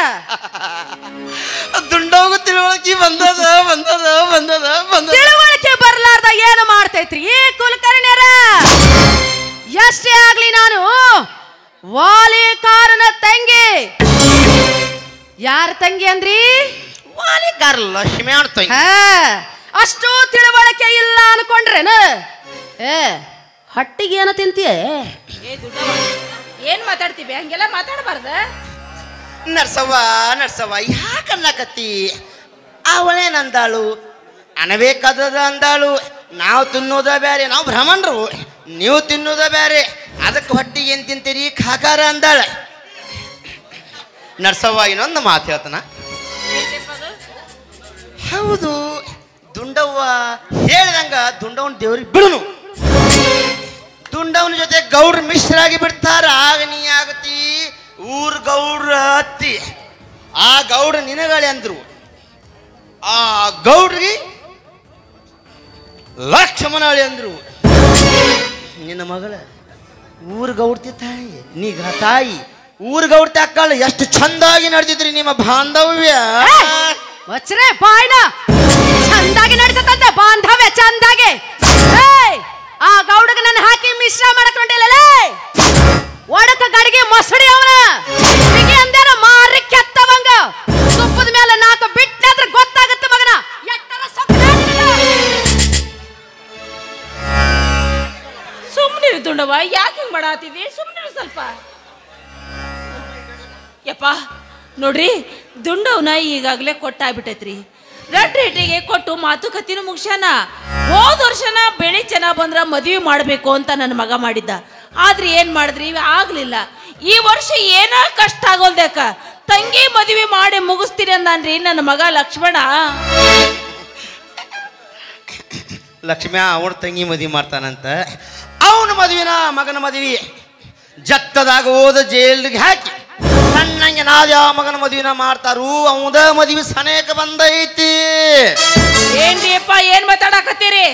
ದುಂಡೋಗ ತಿಳುವಳಿಕೆ ಬಂದದ ಬಂದದ ಬಂದದ ಬಂದ. ತಿಳುವಳಿಕೆ ಬರ್ಲಾರ್ದ ಏನು ಮಾಡ್ತೈತ್ರಿ ಈ ಕುಲಕರ್ಣಿಯರ? ಎಷ್ಟೇ ಆಗ್ಲಿ ನಾನು ವಾಲಿಕಾರನ ತಂಗಿ. ಯಾರ ತಂಗಿ ಅಂದ್ರಿ? ವಾಲಿಕಾರ ಲಕ್ಷ್ಮಿ ಅಂತ. ಅಷ್ಟು ತಿಳುವಳಿಕೆ ಇಲ್ಲ ಅನ್ಕೊಂಡ್ರೇನ? ಹಟ್ಟಿಗೆ ಏನ ತಿಂತೀಯ? ಏನ್ ಮಾತಾಡ್ತೀವಿ? ಹಂಗೆಲ್ಲ ಮಾತಾಡಬಾರ್ದ. ನರ್ಸವ್ವ ನರ್ಸವ್ವ ಯಾಕನ್ನಕತ್ತಿ? ಅವಳೇನಂದಾಳು? ಅನಬೇಕಾದದ ಅಂದಾಳು. ನಾವು ತಿನ್ನೋದ ಬೇರೆ, ನಾವು ಬ್ರಾಹ್ಮಣರು, ನೀವು ತಿನ್ನೋದ ಬೇರೆ, ಅದಕ್ಕೆ ಹೊಟ್ಟಿಗೆ ಏನ್ ತಿಂತೀರಿ ಖಾಕಾರ ಅಂದಾಳ. ನರ್ಸವ್ವ ಇನ್ನೊಂದು ಮಾತು ಹೇಳ್ತಾನ. ಹೌದು, ದುಂಡವ್ವ ಹೇಳ್ದಂಗ ದುಂಡವನ ದೇವ್ರಿಗೆ ಬಿಡುನು. ದುಂಡವನ ಜೊತೆ ಗೌಡ್ರ ಮಿಶ್ರಾಗಿ ಬಿಡ್ತಾರ. ಆಗ ನೀ ಆಗತಿ ಊರ್ ಗೌಡ್ರ ಹತ್ತಿ. ಆ ಗೌಡ್ರ ನಿನಗಳೆ ಅಂದ್ರು. ಆ ಗೌಡ್ರಿಗೆ ಲಕ್ಷ್ಮಣಾಳಿ ಅಂದ್ರು. ನಿನ್ನ ಮಗಳ ಊರ್ ಗೌಡ್ತಿ ತಾಯಿ, ನೀಗ ತಾಯಿ ಊರ್ ಗೌಡ್ತಿ ಅಕ್ಕಳ. ಎಷ್ಟು ಚಂದಾಗಿ ನಡೆದಿದ್ರಿ ನಿಮ್ಮ ಬಾಂಧವ್ಯ. ವಚ್ರೆ ಬಾಯ್ನ ಚಂದಾಗಿ ನಡೀತಂತ ಬಾಂಧವ್ಯ ಚಂದಾಗಿ. ಆ ಗೌಡಗ ನನ್ನ ಹಾಕಿ ಮಿಶ್ರ ಮಾಡಕೊಂಡಿಲ್ಲ. ಒಡಕ ಗಡಿಗೆ ಮೊಸಡಿ ಅವನ ಅಂದೇನ ಮಾರಿ ಕೆತ್ತವಂಗ. ತುಪ್ಪದ ಮೇಲೆ ನಾಲ್ಕು ಬಿಟ್ಟಾದ್ರೆ ಗೊತ್ತಾಗತ್ತೆ ಮಗನ. ಸುಮ್ಮನಿರು ದುಂಡವ, ಯಾಕೆ ಹಿಂಗ್ ಮಾಡಾತಿದ್ವಿ? ಸುಮ್ಮನಿರು ಸ್ವಲ್ಪ. ಯಪ್ಪ ನೋಡ್ರಿ, ದುಂಡವನ ಈಗಾಗಲೇ ಕೊಟ್ಟಾಗ್ಬಿಟ್ಟೈತ್ರಿ. ರೆಡ್ ರೇಟಿಗೆ ಕೊಟ್ಟು ಮಾತುಕತೆನೂ ಮುಗ್ಸ್ಯಾನ. ಹೋದ ವರ್ಷನ ಬೆಳಿ ಚೆನ್ನಾಗ್ ಬಂದ್ರ ಮದುವೆ ಮಾಡಬೇಕು ಅಂತ ನನ್ನ ಮಗ ಮಾಡಿದ್ದ. ಆದ್ರೆ ಏನ್ ಮಾಡಿದ್ರಿ? ಆಗ್ಲಿಲ್ಲ. ಈ ವರ್ಷ ಏನ ಕಷ್ಟ ಆಗೋಲ್ದಕ್ಕ ತಂಗಿ ಮದುವೆ ಮಾಡಿ ಮುಗಿಸ್ತೀರಿ ಅಂದ್ರಿ ನನ್ನ ಮಗ ಲಕ್ಷ್ಮಣ. ಲಕ್ಷ್ಮ್ಯಾ ಅವನ ತಂಗಿ ಮದುವೆ ಮಾಡ್ತಾನಂತ. ಅವನ ಮದುವಿನ ಮಗನ ಮದುವೆ ಜತ್ತದಾಗ ಹೋದ ಜೈಲ್ಗೆ ಹಾಕಿ ಸಣ್ಣಂಗೆ ನಾದ್ಯಾವ ಮಗನ ಮದುವಿನ ಮಾಡ್ತಾರು. ಅವದ ಮದುವೆ ಸನೇಕ ಬಂದೈತಿ. ಏನ್ರಿ ಅಪ್ಪ ಏನ್ ಮಾತಾಡಕತ್ತೀರಿ?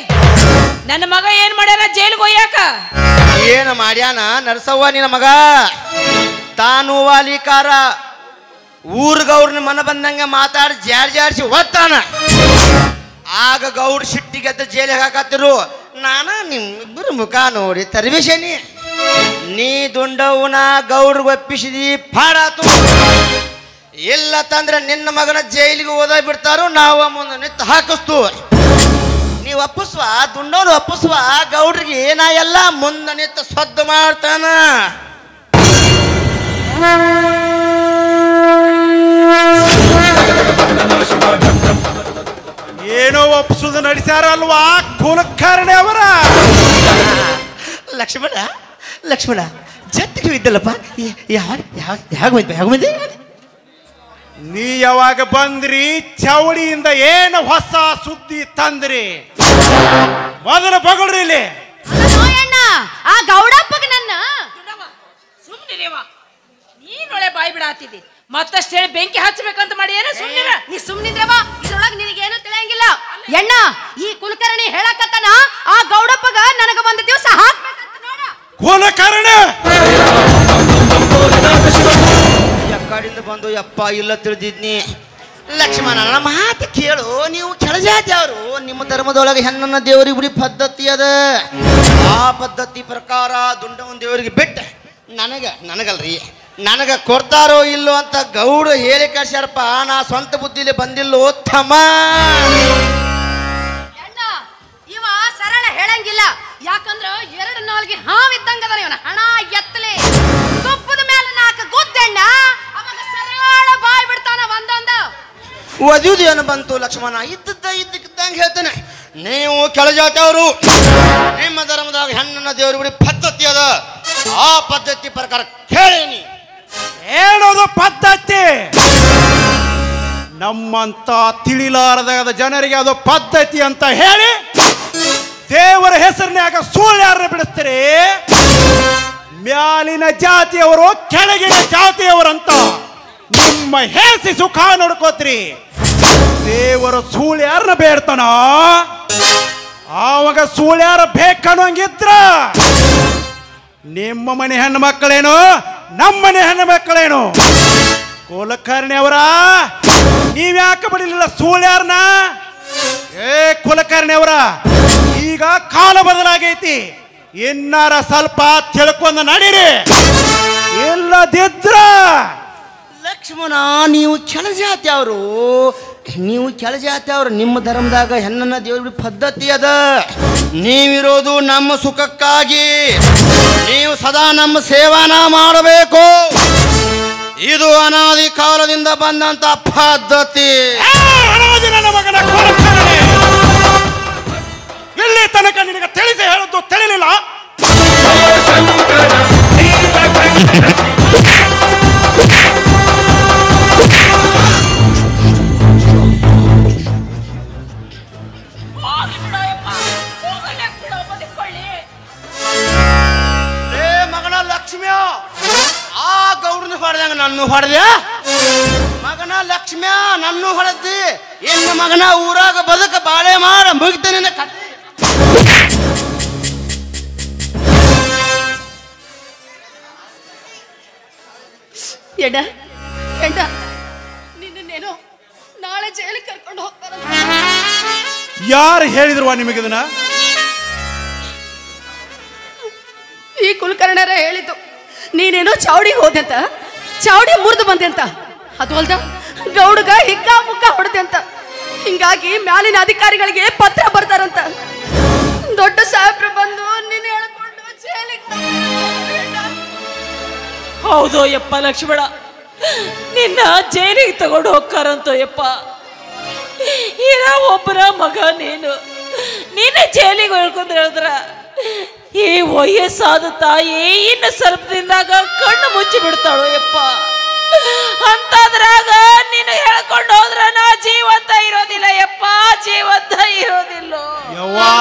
ನನ್ನ ಮಗ ಏನ್ ಮಾಡ್ಯಾನ ಜೈಲ್ಗೆ ಒಯ್ಯಾಕ? ಏನು ಮಾಡ್ಯಾನ ನರಸವ್ವ ನಿನ್ನ ಮಗ? ತಾನು ವಾಲಿಕಾರ ಊರ್ ಗೌಡ್ನ ಮನ ಬಂದಂಗ ಮಾತಾಡಿ ಜಾಡ್ಸಿ ಒತ್ತಾನ. ಆಗ ಗೌಡ್ ಸಿಟ್ಟಿಗೆದ್ದ ಜೈಲಿಗೆ ಹಾಕತ್ತಿರು. ನಾನು ನಿಮ್ಮಿಬ್ಬರು ಮುಖ ನೋಡಿ ತರಬೇಶನಿ. ನೀ ದುಂಡವನ ಗೌಡ್ರಿಗೆ ಒಪ್ಪಿಸಿದಿ ಪಾಡಾತು. ಇಲ್ಲ ತಂದ್ರೆ ನಿನ್ನ ಮಗನ ಜೈಲಿಗೆ ಓದ ಬಿಡ್ತಾರೋ ನಾವು ಮುಂದೆ ನಿತ್ತು ಹಾಕಿಸ್ತು. ನೀವು ಒಪ್ಪಿಸುವ ದುಂಡವನು ಒಪ್ಪಿಸುವ ಗೌಡ್ರಿಗೆ ನಾ ಎಲ್ಲ ಮುಂದೆ ನಿತ್ತು ಸದ್ದು ಮಾಡ್ತಾನ. ಏನೋ ಒಪ್ಪಿಸುದು ನಡೆಸ್ಯಾರಲ್ವಾ ಕುಲಕರ್ಣಿ ಅವರ. ಲಕ್ಷ್ಮಣ ಲಕ್ಷ್ಮಣ ಜೊತೆಗೆ ಇದ್ದಲ್ಲಪ್ಪ. ಹೇಗೆ ನೀ ಯಾವಾಗ ಬಂದ್ರಿ ಚೌಳಿಯಿಂದ ಏನು ಹೊಸ ಸುದ್ದಿ ತಂದ್ರಿ? ಮೊದಲು ಬಗಳ್ರಿ ಇಲ್ಲಿ. ಆ ಗೌಡಪ್ಪಗೆ ನನ್ನ ಸುಮ್ಮನಿರೇವ, ನೀನೊಳೆ ಬಾಯಿ ಬಿಡಾತಿದ್ದಿ. ಮತ್ತಷ್ಟು ಹೇಳಿ ಬೆಂಕಿ ಹಚ್ಚಬೇಕಂತ ಮಾಡಿ ಏನೋ ಸುಮ್ಮನಿರ. ನೀ ಸುಮ್ಮನಿದ್ರವ, ಇದ್ರೊಳಗೆ ನಿನಗೇನು ತಿಳಿಯಂಗಿಲ್ಲ. ಎಣ್ಣ ಈ ಕುಲಕರ್ಣಿ ಹೇಳಕತ್ತನ ಆ ಗೌಡಪ್ಪಗ ನನಗ ಒಂದು ದಿವಸ ಹಾಕ್ಬೇಕಂತ ನೋಡ. ಕುಲಕರ್ಣಿ ಎಕ್ಕಾಡಿಂದ ಬಂದು ಯಪ್ಪ ಇಲ್ಲ ತಿಳಿದಿದ್ನಿ. ಲಕ್ಷ್ಮಣ ನನ್ನ ಮಾತು ಕೇಳು. ನೀವು ಕೆಳಜಾತಿ ಅವರು, ನಿಮ್ಮ ಧರ್ಮದೊಳಗೆ ಹೆಣ್ಣನ್ನ ದೇವರಿಗೆ ಬಿಡಿ ಪದ್ಧತಿ ಅದ. ಆ ಪದ್ಧತಿ ಪ್ರಕಾರ ದುಂಡವನ್ ದೇವರಿಗೆ ಬಿಟ್ಟು ನನಗಲ್ರಿ ನನಗೆ ಕೊಡ್ತಾರೋ ಇಲ್ಲೋ ಅಂತ ಗೌಡ ಹೇಳಿ ಕಳ್ಸ್ಯಾರಪ್ಪ. ನಾ ಸ್ವಂತ ಬುದ್ಧಿಲಿ ಬಂದಿಲ್ಲೋ ತಮ್ಮ. ಇವ ಸರಳ ಹೇಳಂಗಿಲ್ಲ. ಯಾಕಂದ್ರ ಎರಡು ನಾಲ್ಗೆ ಹಾವಿದ್ದಂಗದ ಇವನ ಹಣ ಎತ್ತಲಿ ತುಪ್ಪದ ಮೇಲೆ ನಾಲ್ಕು ಗುದ್ದಣ್ಣ ಅವಾಗ ಸರಳ ಬಾಯ್ ಬಿಡ್ತಾನ ಒಂದೊಂದ. ಒದಿಯುದು ಏನು ಬಂತು ಲಕ್ಷ್ಮಣ? ಇದ್ದಕ್ಕಿದ್ದಂಗೆ ಹೇಳ್ತೇನೆ. ನೀವು ಕೆಳಜಾತಿ ಅವರು, ನಿಮ್ಮ ಧರ್ಮದಾಗ ಹೆಣ್ಣನ್ನ ದೇವ್ರಿಗೆ ಬಿಡಿ ಪದ್ಧತಿ ಅದ. ಆ ಪದ್ಧತಿ ಪ್ರಕಾರ ಕೇಳೀನಿ. ಹೇಳೋದು ಪದ್ಧತಿ. ನಮ್ಮಂತ ತಿಳಿಲಾರದ ಜನರಿಗೆ ಅದು ಪದ್ಧತಿ ಅಂತ ಹೇಳಿ ದೇವರ ಹೆಸರಿನಾಗ ಸುಳ್ಳು ಯಾರನ್ನ ಬಿಡಿಸ್ತೀರಿ? ಮ್ಯಾಲಿನ ಜಾತಿಯವರು ಕೆಳಗಿನ ಜಾತಿಯವರಂತ ನಿಮ್ಮ ಹೇಸಿ ಸುಖ ನೋಡ್ಕೋತ್ರಿ. ದೇವರ ಸುಳ್ಳು ಯಾರನ್ನ ಬೇಡ್ತಾನ ಆವಾಗ ಸುಳ್ಳು ಯಾರ ಬೇಕನ್ನೋಂಗಿದ್ರ ನಿಮ್ಮ ಮನೆ ಹೆಣ್ಣು ಮಕ್ಕಳೇನು ನಮ್ಮ ಮನೆ ಹೆಣ್ಣು ಮಕ್ಕಳೇನು? ಕುಲಕರ್ಣಿ ಅವರ ನೀವ್ಯಾಕೆ ಬಡಿಲಿಲ್ಲ ಸುಳ್ಳ್ಯಾರನ್ನ? ಏ ಕುಲಕರ್ಣಿ ಅವರ, ಈಗ ಕಾಲ ಬದಲಾಗೈತಿ. ಇನ್ನಾರ ಸ್ವಲ್ಪ ತಿಳ್ಕೊಂಡ ನಡೀರಿ, ಇಲ್ಲದಿದ್ರ. ಲಕ್ಷ್ಮಣ ನೀವು ಕೆಳಜಾತಿ ಅವರು, ನಿಮ್ಮ ಧರ್ಮದಾಗ ಹೆಣ್ಣನ್ನ ದೇವ್ರ ಪದ್ಧತಿ ಅದ. ನೀವಿರೋದು ನಮ್ಮ ಸುಖಕ್ಕಾಗಿ. ನೀವು ಸದಾ ನಮ್ಮ ಸೇವಾನ ಮಾಡಬೇಕು. ಇದು ಅನಾದಿ ಕಾಲದಿಂದ ಬಂದಂತ ಪದ್ಧತಿ. ನನ್ನ ಮಗನ ಕುಲಕರ್ಣಿ, ಎಲ್ಲಿ ತನಕ ನಿನಗೆ ತಿಳಿಸಿ ಹೇಳದ್ದು ತಿಳಿಲಿಲ್ಲ? ಮಗನ ಲಕ್ಷ್ಮಿಯ ಆ ಗೌಡನ ಹೊಡೆದಂಗ ನನ್ನ ಹೊಡೆದ್ಯಾ? ಮಗನ ಲಕ್ಷ್ಮಿಯ ನನ್ನ ಹೊಡೆದಿ. ಇನ್ನು ಮಗನ ಊರಾಗ ಬದುಕ ಬಾಳೆ ಮಾಡ ಮುಗಿತೇನೆ. ಎಡ ಎಡ ನಿನ್ನೇನೋ ನಾಳೆ ಜೈಲಿಗೆ ಕರ್ಕೊಂಡು ಹೋಗ್ತಾರ. ಯಾರು ಹೇಳಿದ್ರುವ ನಿಮಗಿದನ್ನ? ಈ ಕುಲಕರ್ಣರ ಹೇಳಿದ್ದು. ನೀನೇನೋ ಚಾವಡಿಗೆ ಹೋದಂತ, ಚಾವಡಿ ಮುರಿದು ಬಂದೆ ಅಂತ. ಅದು ಅಲ್ದ ಗೌಡಗ ಹಿಕ್ಕ ಮುಕ್ಕ ಹೊಡೆದೆ ಅಂತ. ಹಿಂಗಾಗಿ ಮ್ಯಾಲಿನ ಅಧಿಕಾರಿಗಳಿಗೆ ಪತ್ರ ಬರ್ತಾರಂತ. ದೊಡ್ಡ ಸಾಹೇಬ್ರು ಬಂದು ನೀನು ಹೇಳ್ಕೊಂಡು ಜೈಲಿಗೆ. ಹೌದು ಯಪ್ಪ ಲಕ್ಷ್ಮಣ, ನಿನ್ನ ಜೈಲಿಗೆ ತಗೊಂಡು ಹೋಗ್ತಾರಂತ ಯಪ್ಪ. ಇರ ಒಬ್ಬರ ಮಗ ನೀನು ಜೈಲಿಗೆ ಹೇಳ್ಕೊಂಡ್ ಹೇಳಿದ್ರ ಈ ವಯಸ್ಸಾದ ತಾಯಿ ಇನ್ನು ಸ್ವಲ್ಪ ದಿನದಾಗ ಕಣ್ಣು ಮುಚ್ಚಿ ಬಿಡ್ತಾಳು ಯಪ್ಪ. ಅಂತದ್ರಾಗ ನೀನು ಹೇಳ್ಕೊಂಡು ಹೋದ್ರ ನಾ ಜೀವಂತ ಇರೋದಿಲ್ಲ ಯಪ್ಪ, ಜೀವಂತ ಇರೋದಿಲ್ಲ. ಯವ್ವಾ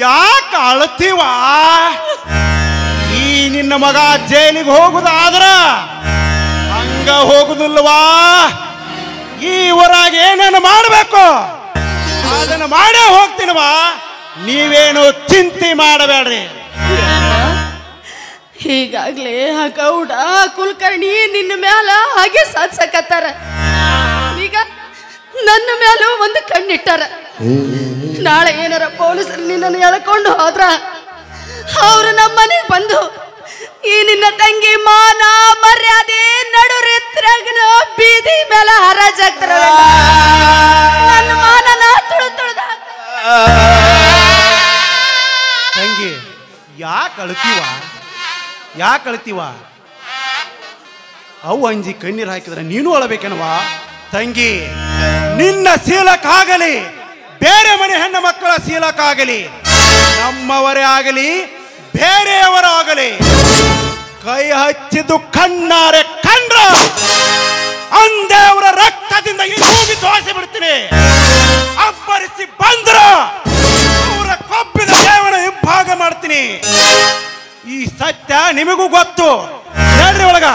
ಯಾಕೆ ಅಳತೀವ? ಈ ನಿನ್ನ ಮಗ ಜೈಲಿಗೆ ಹೋಗುದಾದ್ರ ಹಂಗ ಹೋಗುದಿಲ್ವಾ? ಈ ಊರಾಗ ಏನೇನು ಮಾಡಬೇಕು ಅದನ್ನು ಮಾಡೇ ಹೋಗ್ತೀನವಾ. ನೀವೇನು ಚಿಂತೆ ಮಾಡಬೇಡ್ರಿ. ಈಗಾಗ್ಲೇ ಆ ಗೌಡ ಕುಲಕರ್ಣಿ ನಿನ್ನ ಮ್ಯಾಲ ಹಾಗೆ ಸಾಧಿಸಕತ್ತಾರ. ಈಗ ನನ್ನ ಮ್ಯಾಲ ಒಂದು ಕಣ್ಣಿಟ್ಟಾರ. ನಾಳೆ ಏನಾರ ಪೊಲೀಸರು ನಿನ್ನನ್ನು ಎಳ್ಕೊಂಡು ಹೋದ್ರ ಅವರು ನಮ್ಮನೆಗೆ ಬಂದು ಈ ನಿನ್ನ ತಂಗಿ ಮಾನ ಮರ್ಯಾದೆ ನಡುರಿತ್ರಗನ ಬೀದಿ ಮೇಲೆ ಹರಾಜಾಗ್ತಾರ. ನನ್ನ ಮಾನನ ತುಳಿದ ತಂಗಿ ಯಾಕೆ ಅಳ್ತೀವ ಅವು ಅಂಜಿ ಕಣ್ಣೀರು ಹಾಕಿದ್ರೆ ನೀನು ಅಳಬೇಕೇನವಾ? ತಂಗಿ, ನಿನ್ನ ಶೀಲಕ್ಕಾಗಲಿ ಬೇರೆ ಮನೆ ಹೆಣ್ಣು ಮಕ್ಕಳ ಶೀಲಕ್ಕಾಗಲಿ ನಮ್ಮವರೇ ಆಗಲಿ ಬೇರೆಯವರಾಗಲಿ ಕೈ ಹಚ್ಚಿದ್ದು ಕಣ್ಣಾರೆ ಕಂಡ್ರ ಅಂದೇವರ ರಕ್ತದಿಂದ ಈ ಭೂಮಿ ತೋರಿಸಿ ಬಿಡ್ತೀನಿ. ಅಬ್ಬರಿಸಿ ಬಂದ್ರ ಅವರ ಕೊಬ್ಬಿದ ದೇವನ ಇಬ್ಬಾಗ ಮಾಡ್ತೀನಿ. ಈ ಸತ್ಯ ನಿಮಗೂ ಗೊತ್ತು. ಹೇಳ್ರಿ ಒಳಗ